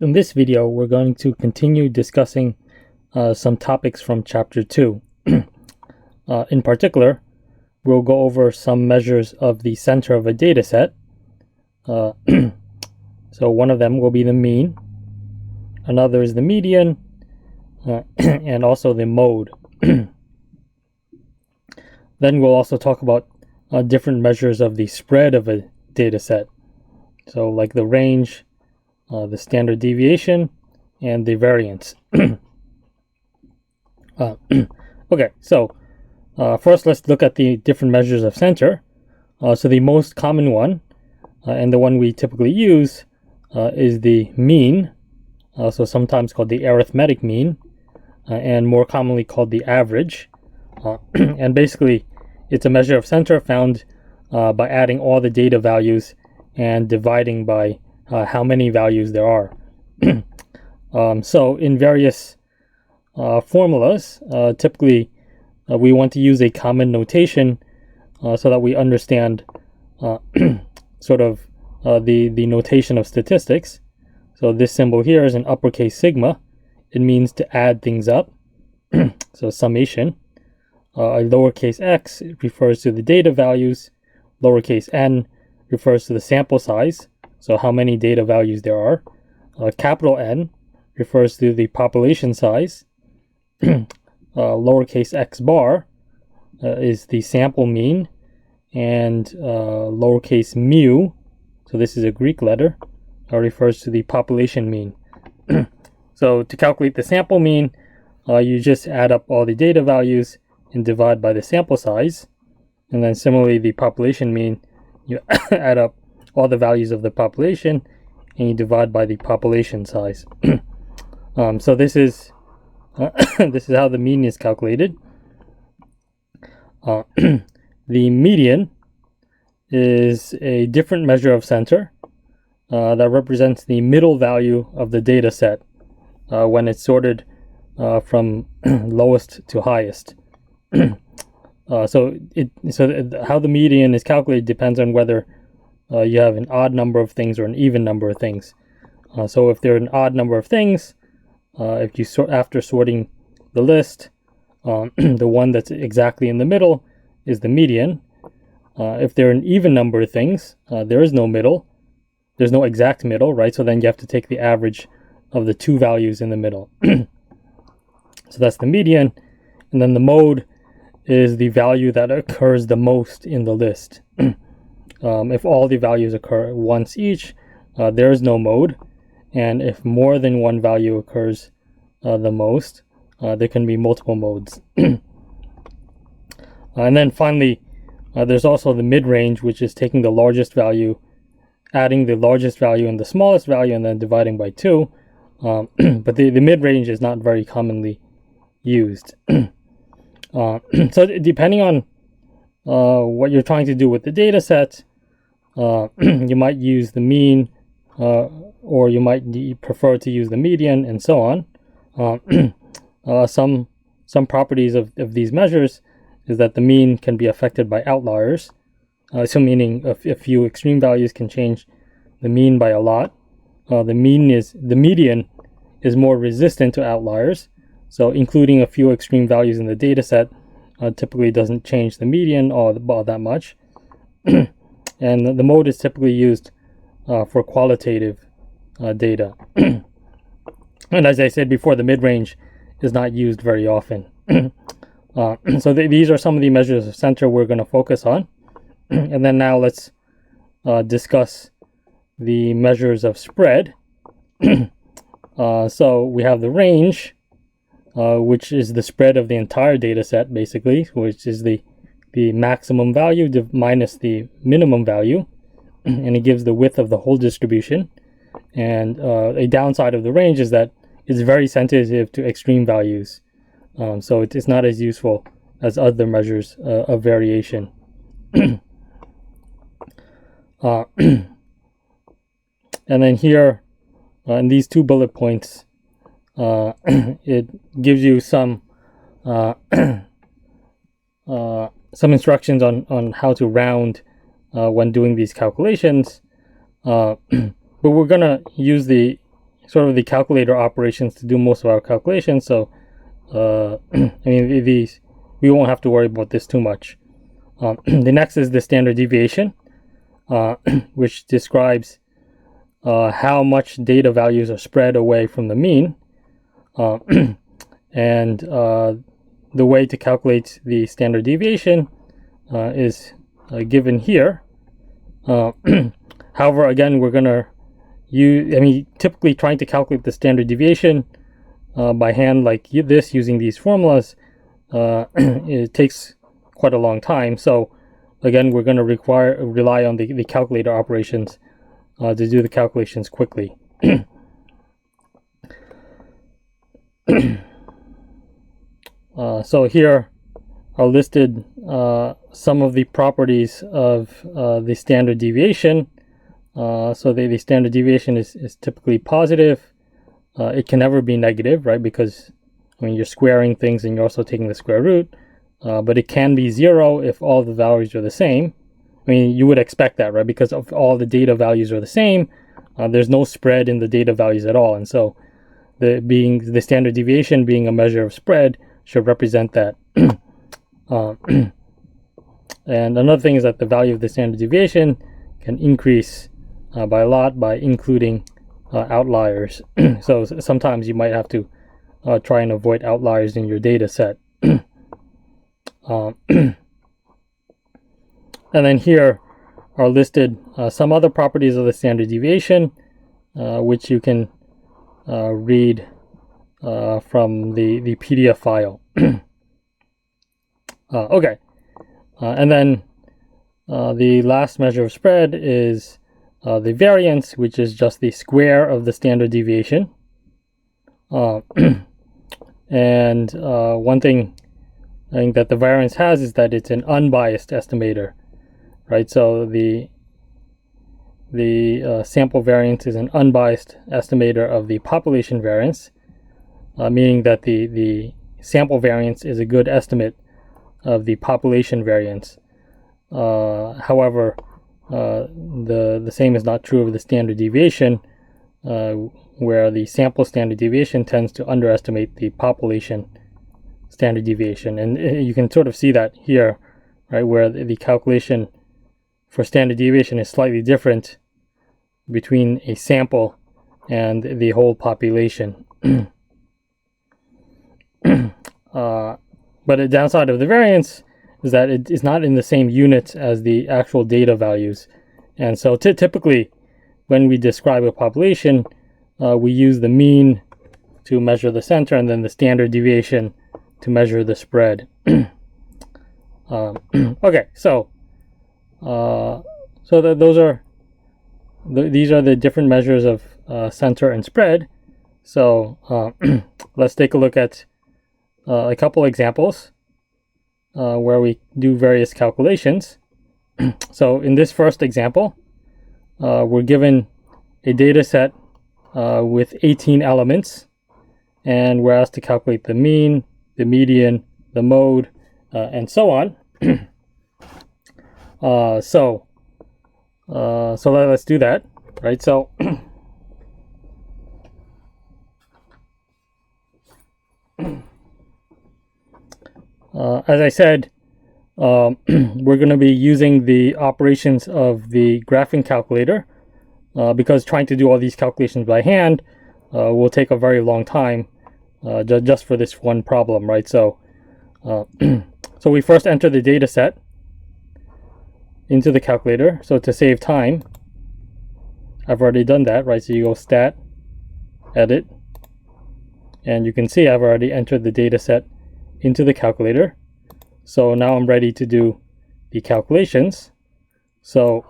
In this video, we're going to continue discussing some topics from Chapter 2. In particular, we'll go over some measures of the center of a data set. So one of them will be the mean, another is the median, and also the mode. Then we'll also talk about different measures of the spread of a data set. So like the range, the standard deviation, and the variance. Okay, so first let's look at the different measures of center. So the most common one, and the one we typically use, is the mean, so sometimes called the arithmetic mean, and more commonly called the average. And basically, it's a measure of center found by adding all the data values and dividing by how many values there are. So in various formulas, typically we want to use a common notation so that we understand sort of the notation of statistics. So this symbol here is an uppercase sigma. It means to add things up. So summation. A lowercase x refers to the data values. Lowercase n refers to the sample size, so how many data values there are. Capital N refers to the population size. Lowercase x bar is the sample mean, and lowercase mu, so this is a Greek letter, refers to the population mean. So to calculate the sample mean, you just add up all the data values and divide by the sample size. And then similarly, the population mean, you add up all the values of the population and you divide by the population size. So this is this is how the mean is calculated. The median is a different measure of center that represents the middle value of the data set when it's sorted from lowest to highest. So how the median is calculated depends on whether you have an odd number of things or an even number of things. So if there are an odd number of things, if you after sorting the list, the one that's exactly in the middle is the median. If there are an even number of things, there is no middle. There's no exact middle, right? So then you have to take the average of the two values in the middle. So that's the median. And then the mode is the value that occurs the most in the list. If all the values occur once each, there is no mode. And if more than one value occurs the most, there can be multiple modes. And then finally, there's also the mid-range, which is taking the largest value, adding the largest value and the smallest value, and then dividing by 2. But the mid-range is not very commonly used. So depending on what you're trying to do with the data set, you might use the mean, or you might prefer to use the median, and so on. Some properties of these measures is that the mean can be affected by outliers. So meaning a few extreme values can change the mean by a lot. The median is more resistant to outliers. So including a few extreme values in the data set typically doesn't change the median all that much. And the mode is typically used for qualitative data. And as I said before, the mid-range is not used very often. So these are some of the measures of center we're going to focus on. And then now let's discuss the measures of spread. So we have the range, which is the spread of the entire data set, basically, which is the maximum value minus the minimum value, and it gives the width of the whole distribution. And a downside of the range is that it's very sensitive to extreme values, so it's not as useful as other measures of variation. And then here, in these two bullet points, it gives you some instructions on how to round when doing these calculations. But we're gonna use the sort of the calculator operations to do most of our calculations. So I mean, these, we won't have to worry about this too much. The next is the standard deviation, which describes how much data values are spread away from the mean. And the way to calculate the standard deviation is given here. However, again, we're going to use, I mean, typically trying to calculate the standard deviation by hand like this using these formulas, it takes quite a long time. So again, we're going to rely on the calculator operations to do the calculations quickly. So here are listed some of the properties of the standard deviation. So the standard deviation is typically positive. It can never be negative, right? Because I mean, you're squaring things and you're also taking the square root. But it can be 0 if all the values are the same. I mean, you would expect that, right? Because if all the data values are the same, there's no spread in the data values at all. And so the standard deviation being a measure of spread should represent that. And another thing is that the value of the standard deviation can increase by a lot by including outliers. So sometimes you might have to try and avoid outliers in your data set. And then here are listed some other properties of the standard deviation, which you can read from the PDF file. Okay, and then the last measure of spread is the variance, which is just the square of the standard deviation. And one thing I think that the variance has is that it's an unbiased estimator, right? So the sample variance is an unbiased estimator of the population variance, meaning that the sample variance is a good estimate of the population variance. However, the same is not true of the standard deviation, where the sample standard deviation tends to underestimate the population standard deviation. And you can sort of see that here, right, where the calculation for standard deviation is slightly different between a sample and the whole population. But the downside of the variance is that it is not in the same units as the actual data values. And so typically when we describe a population, we use the mean to measure the center and then the standard deviation to measure the spread. Okay, so those are these are the different measures of center and spread. So let's take a look at a couple examples where we do various calculations. So in this first example, we're given a data set with 18 elements, and we're asked to calculate the mean, the median, the mode, and so on. So let's do that, right? So as I said, we're going to be using the operations of the graphing calculator because trying to do all these calculations by hand will take a very long time just for this one problem, right? So so we first enter the data set into the calculator. So to save time, I've already done that, right? So you go stat, edit, and you can see I've already entered the data set into the calculator. So now I'm ready to do the calculations. So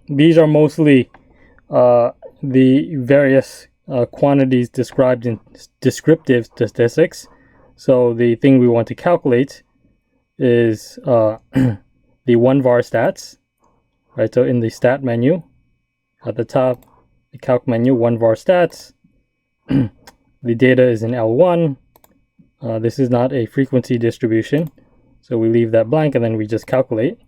these are mostly the various quantities described in descriptive statistics. So the thing we want to calculate is the 1 var stats, right? So in the stat menu at the top, the calc menu, 1 var stats, the data is in L1. This is not a frequency distribution, so we leave that blank and then we just calculate.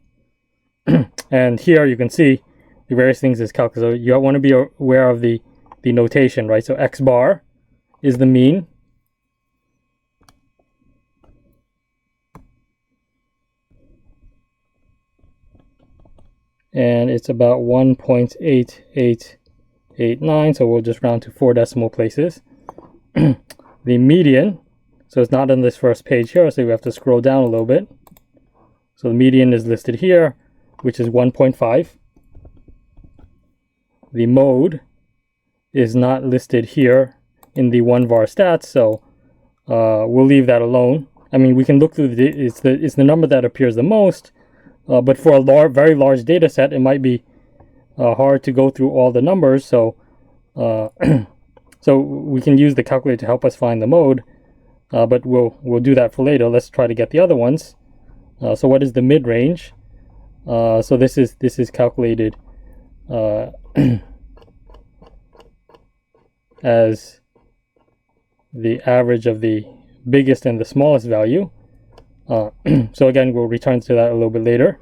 And here you can see the various things is calculated. So you want to be aware of the the notation, right? So x bar is the mean. And it's about 1.8889, so we'll just round to 4 decimal places. The median, so it's not on this first page here, so we have to scroll down a little bit. So the median is listed here, which is 1.5. The mode is not listed here in the 1var stats, so we'll leave that alone. I mean, we can look through it's the number that appears the most, but for a very large data set, it might be hard to go through all the numbers. So so we can use the calculator to help us find the mode, but we'll do that for later. Let's try to get the other ones. So what is the mid-range? So this is calculated as the average of the biggest and the smallest value. So again, we'll return to that a little bit later.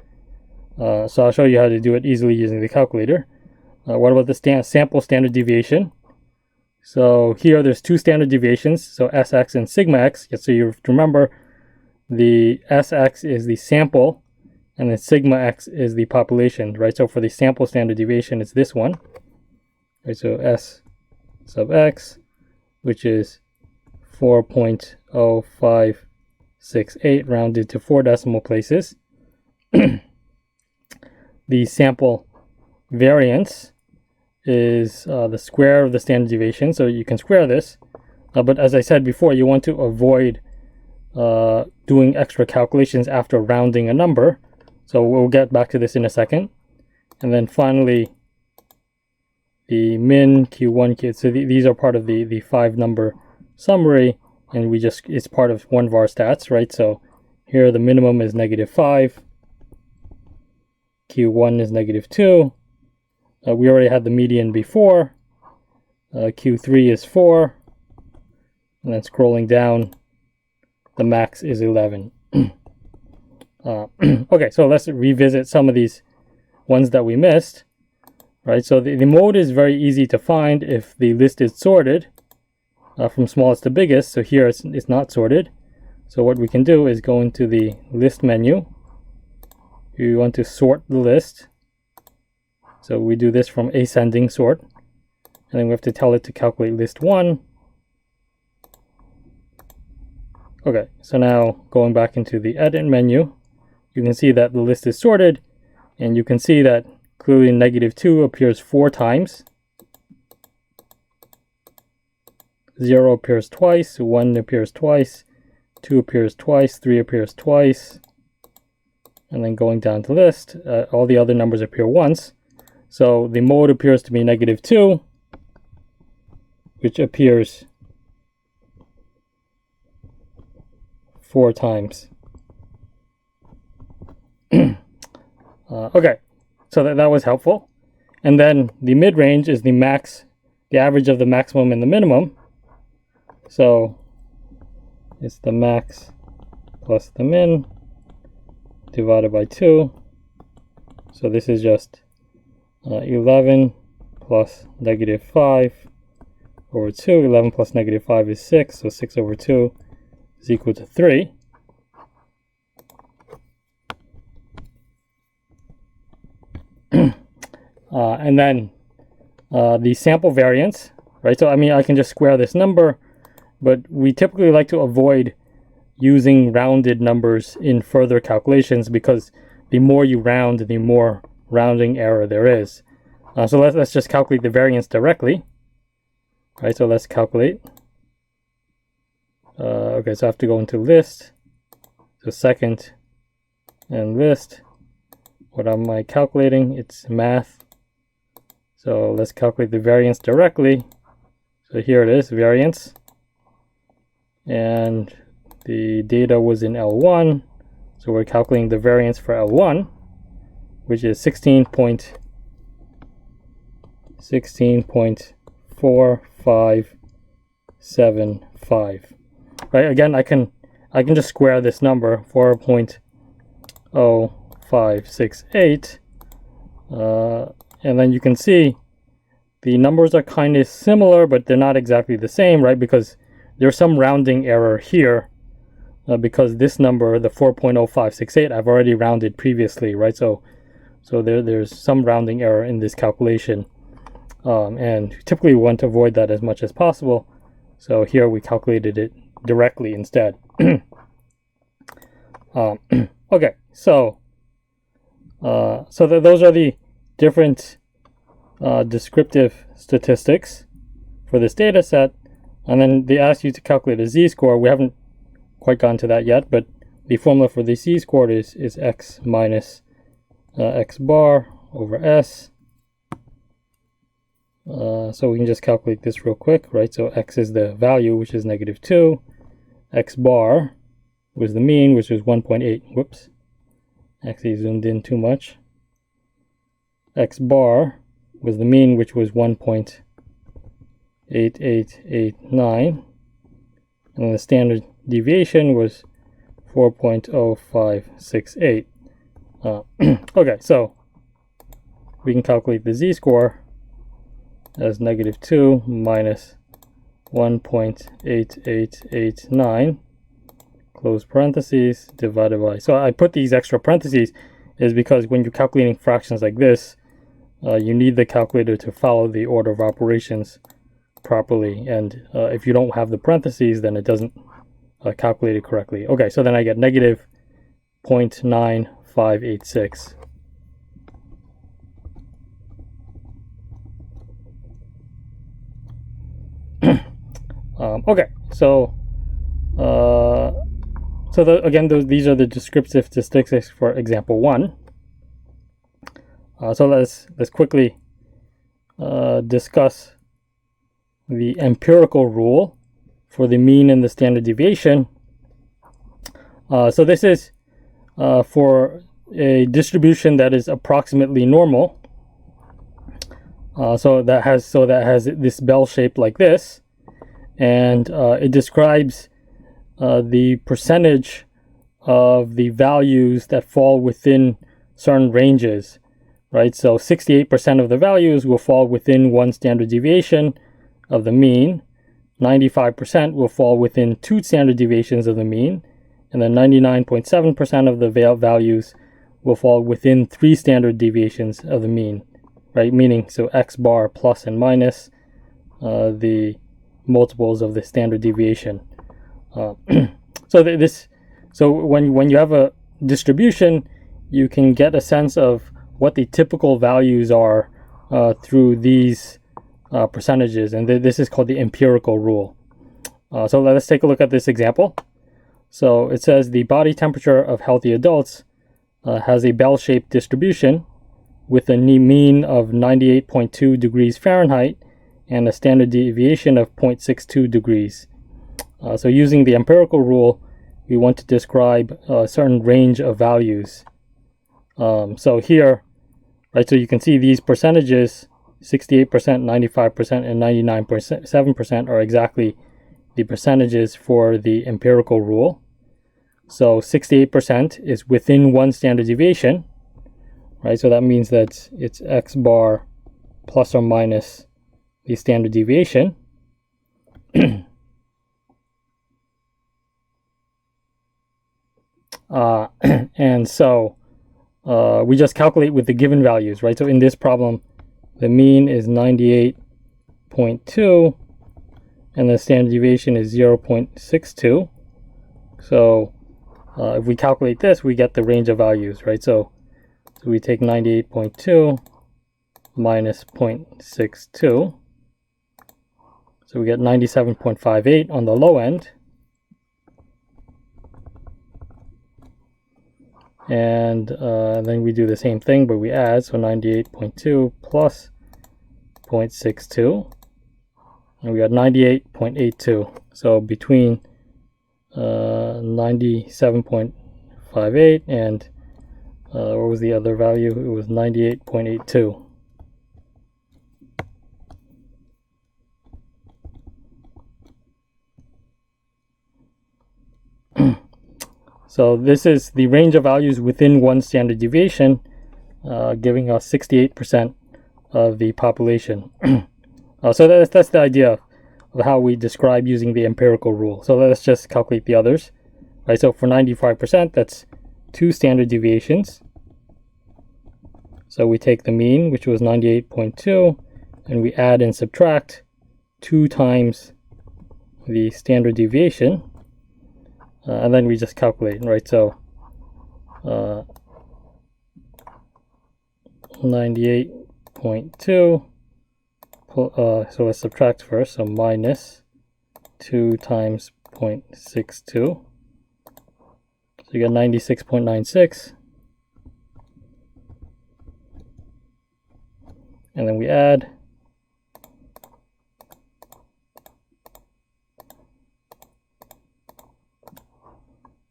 So I'll show you how to do it easily using the calculator. What about the sample standard deviation? So here there's 2 standard deviations, so Sx and sigma x. So you have to remember the Sx is the sample and then sigma x is the population, right? So for the sample standard deviation, it's this one, right? So S sub x, which is 4.0568 rounded to 4 decimal places. The sample variance is the square of the standard deviation, so you can square this. But as I said before, you want to avoid doing extra calculations after rounding a number. So we'll get back to this in a second. And then finally, the min, Q1, Q. So these are part of the 5-number summary, and it's part of 1var stats, right? So here the minimum is -5, Q1 is -2. We already had the median before. Q3 is 4, and then scrolling down, the max is 11. Okay, so let's revisit some of these ones that we missed. Right, so the mode is very easy to find if the list is sorted from smallest to biggest. So here it's not sorted. So what we can do is go into the list menu. We want to sort the list. So we do this from ascending sort. And then we have to tell it to calculate list 1. Okay, so now going back into the edit menu, you can see that the list is sorted. And you can see that clearly -2 appears 4 times. 0 appears twice, 1 appears twice, 2 appears twice, 3 appears twice. And then going down to list, all the other numbers appear once. So the mode appears to be -2, which appears 4 times. Okay, so that was helpful. And then the mid-range is the max, the average of the maximum and the minimum. So it's the max plus the min divided by 2. So this is just 11 plus -5 over 2. 11 plus -5 is 6, so 6 over 2 is equal to 3. And then the sample variance, right? So I mean, I can just square this number, but we typically like to avoid using rounded numbers in further calculations because the more you round, the more rounding error there is. So let's just calculate the variance directly. Right, so let's calculate. Okay, so I have to go into list, so second, and list. What am I calculating? It's math. So let's calculate the variance directly. So here it is, variance. And the data was in L1. So we're calculating the variance for L1, which is 16.4575. Right, again, I can just square this number, 4.0568. And then you can see the numbers are kind of similar, but they're not exactly the same, right? Because there's some rounding error here, because this number, the 4.0568, I've already rounded previously, right? So there's some rounding error in this calculation, and typically we want to avoid that as much as possible. So here we calculated it directly instead. Okay, so those are the different descriptive statistics for this data set, and then they ask you to calculate a z-score. We haven't quite gotten to that yet, but the formula for the z-score is x minus x bar over s. So we can just calculate this real quick, right? So x is the value, which is -2. X bar was the mean, which was 1.8. Whoops, actually zoomed in too much. X bar was the mean, which was 1.8889, and the standard deviation was 4.0568. Okay, so we can calculate the z-score as -2 minus 1.8889, close parentheses, divided by, so I put these extra parentheses is because when you're calculating fractions like this, you need the calculator to follow the order of operations properly, and if you don't have the parentheses, then it doesn't calculate it correctly. Okay, so then I get -0.9586. Okay, so again, these are the descriptive statistics for example 1. So let's quickly discuss the empirical rule for the mean and the standard deviation. So this is for a distribution that is approximately normal. So that has this bell shape like this, and it describes the percentage of the values that fall within certain ranges, right? So 68% of the values will fall within one standard deviation of the mean, 95% will fall within 2 standard deviations of the mean, and then 99.7% of the values will fall within 3 standard deviations of the mean, right? Meaning, so x bar plus and minus the multiples of the standard deviation. So when you have a distribution, you can get a sense of what the typical values are through these percentages, and this is called the empirical rule. So let's take a look at this example. So it says the body temperature of healthy adults has a bell-shaped distribution with a mean of 98.2 degrees Fahrenheit and a standard deviation of 0.62 degrees. So using the empirical rule, we want to describe a certain range of values. So here, right, so you can see these percentages, 68%, 95%, and 99.7% are exactly the percentages for the empirical rule. So 68% is within one standard deviation, right? So that means that it's x bar plus or minus the standard deviation. And so we just calculate with the given values, right? So in this problem, the mean is 98.2 and the standard deviation is 0.62. So if we calculate this, we get the range of values, right? So we take 98.2 minus 0.62. So we get 97.58 on the low end. And then we do the same thing, but we add, so 98.2 plus 0.62, and we got 98.82. So between 97.58 and what was the other value? It was 98.82. So this is the range of values within one standard deviation, giving us 68% of the population. So that's the idea of how we describe using the empirical rule. So let's just calculate the others. Right, so for 95%, that's 2 standard deviations. So we take the mean, which was 98.2, and we add and subtract 2 times the standard deviation, and then we just calculate, right? So 98.2, so let's subtract first, so minus 2 times 0.62, so you get 96.96, and then we add,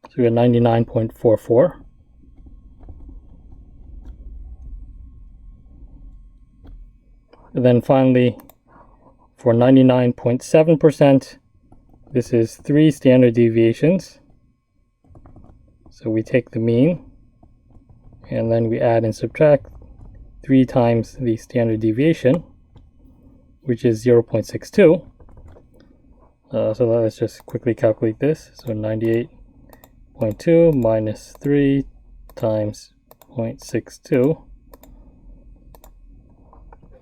so we get 99.44. And then finally, for 99.7%, this is 3 standard deviations. So we take the mean, and then we add and subtract 3 times the standard deviation, which is 0.62. So let's just quickly calculate this. So 98.2 minus 3 times 0.62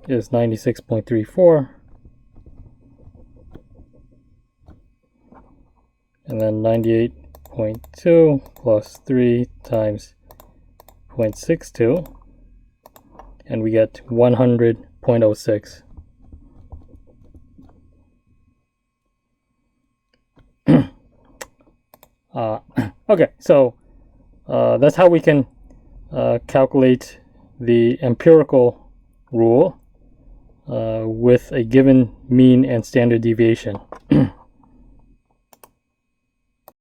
is 96.34, and then 98.2 plus 3 times 0.62, and we get 100.06. Okay, so that's how we can calculate the empirical rule with a given mean and standard deviation.